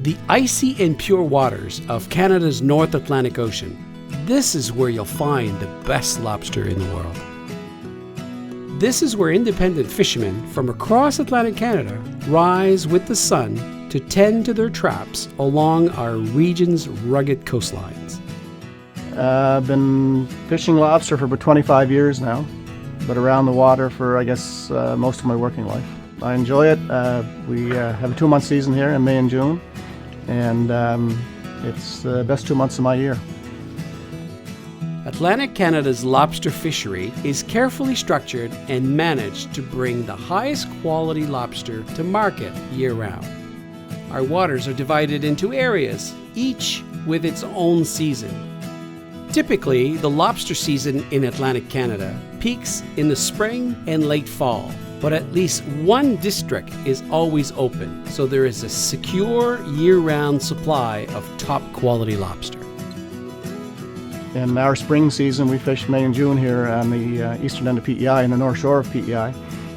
The icy and pure waters of Canada's North Atlantic Ocean. This is where you'll find the best lobster in the world. This is where independent fishermen from across Atlantic Canada rise with the sun to tend to their traps along our region's rugged coastlines. I've been fishing lobster for about 25 years now, but around the water for, I guess, most of my working life. I enjoy it. We have a 2-month season here in May and June, and it's the best 2 months of my year. Atlantic Canada's lobster fishery is carefully structured and managed to bring the highest quality lobster to market year-round. Our waters are divided into areas, each with its own season. Typically, the lobster season in Atlantic Canada peaks in the spring and late fall, but at least one district is always open, so there is a secure year-round supply of top-quality lobster. In our spring season, we fish May and June here on the eastern end of PEI and the north shore of PEI.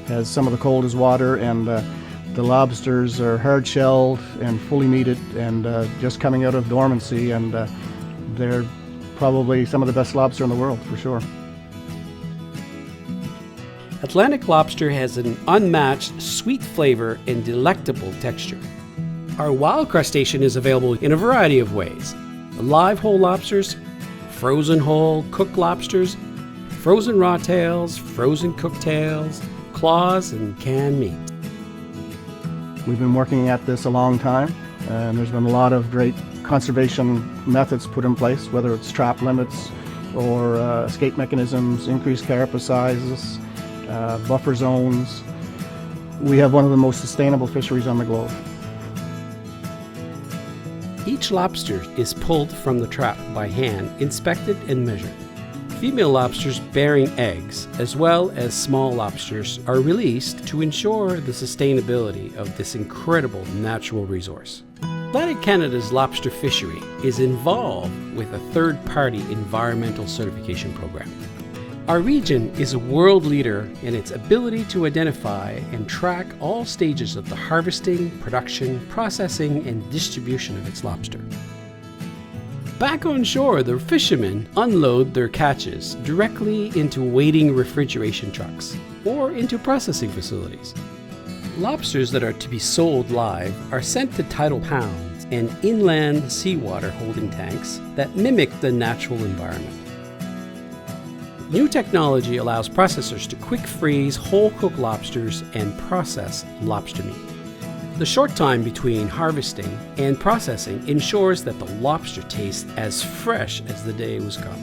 Has some of the coldest water, and the lobsters are hard-shelled and fully meated and just coming out of dormancy, and they're probably some of the best lobster in the world, for sure. Atlantic lobster has an unmatched sweet flavor and delectable texture. Our wild crustacean is available in a variety of ways. Live whole lobsters, frozen whole cooked lobsters, frozen raw tails, frozen cooked tails, claws, and canned meat. We've been working at this a long time, and there's been a lot of great conservation methods put in place, whether it's trap limits or escape mechanisms, increased carapace sizes, buffer zones. We have one of the most sustainable fisheries on the globe. Each lobster is pulled from the trap by hand, inspected and measured. Female lobsters bearing eggs, as well as small lobsters, are released to ensure the sustainability of this incredible natural resource. Atlantic Canada's lobster fishery is involved with a third-party environmental certification program. Our region is a world leader in its ability to identify and track all stages of the harvesting, production, processing, and distribution of its lobster. Back on shore, the fishermen unload their catches directly into waiting refrigeration trucks or into processing facilities. Lobsters that are to be sold live are sent to tidal pounds and inland seawater holding tanks that mimic the natural environment. New technology allows processors to quick freeze whole cooked lobsters and process lobster meat. The short time between harvesting and processing ensures that the lobster tastes as fresh as the day it was caught.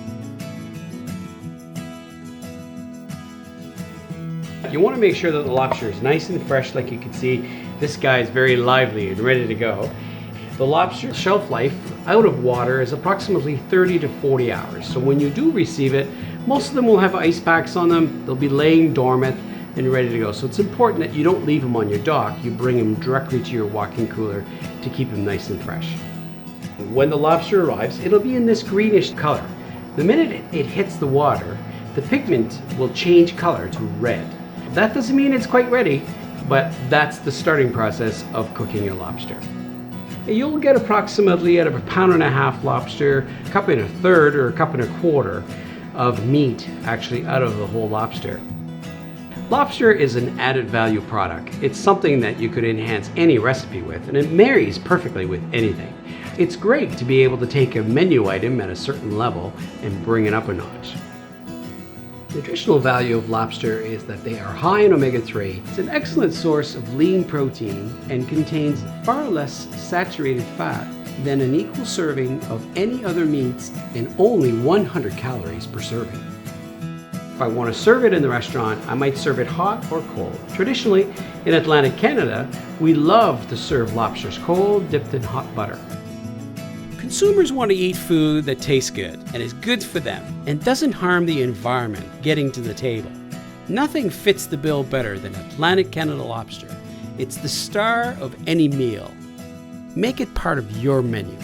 You want to make sure that the lobster is nice and fresh. Like you can see, this guy is very lively and ready to go. The lobster shelf life out of water is approximately 30 to 40 hours. So when you do receive it, most of them will have ice packs on them. They'll be laying dormant and ready to go. So it's important that you don't leave them on your dock. You bring them directly to your walk-in cooler to keep them nice and fresh. When the lobster arrives, it'll be in this greenish color. The minute it hits the water, the pigment will change color to red. That doesn't mean it's quite ready, but that's the starting process of cooking your lobster. You'll get approximately out of 1.5 pounds lobster, 1 1/4 cups or 1 1/4 cups of meat actually out of the whole lobster. Lobster is an added value product. It's something that you could enhance any recipe with, and it marries perfectly with anything. It's great to be able to take a menu item at a certain level and bring it up a notch. Nutritional value of lobster is that they are high in omega-3. It's an excellent source of lean protein and contains far less saturated fat than an equal serving of any other meats and only 100 calories per serving. If I want to serve it in the restaurant, I might serve it hot or cold. Traditionally, in Atlantic Canada, we love to serve lobsters cold, dipped in hot butter. Consumers want to eat food that tastes good and is good for them and doesn't harm the environment getting to the table. Nothing fits the bill better than Atlantic Canada lobster. It's the star of any meal. Make it part of your menu.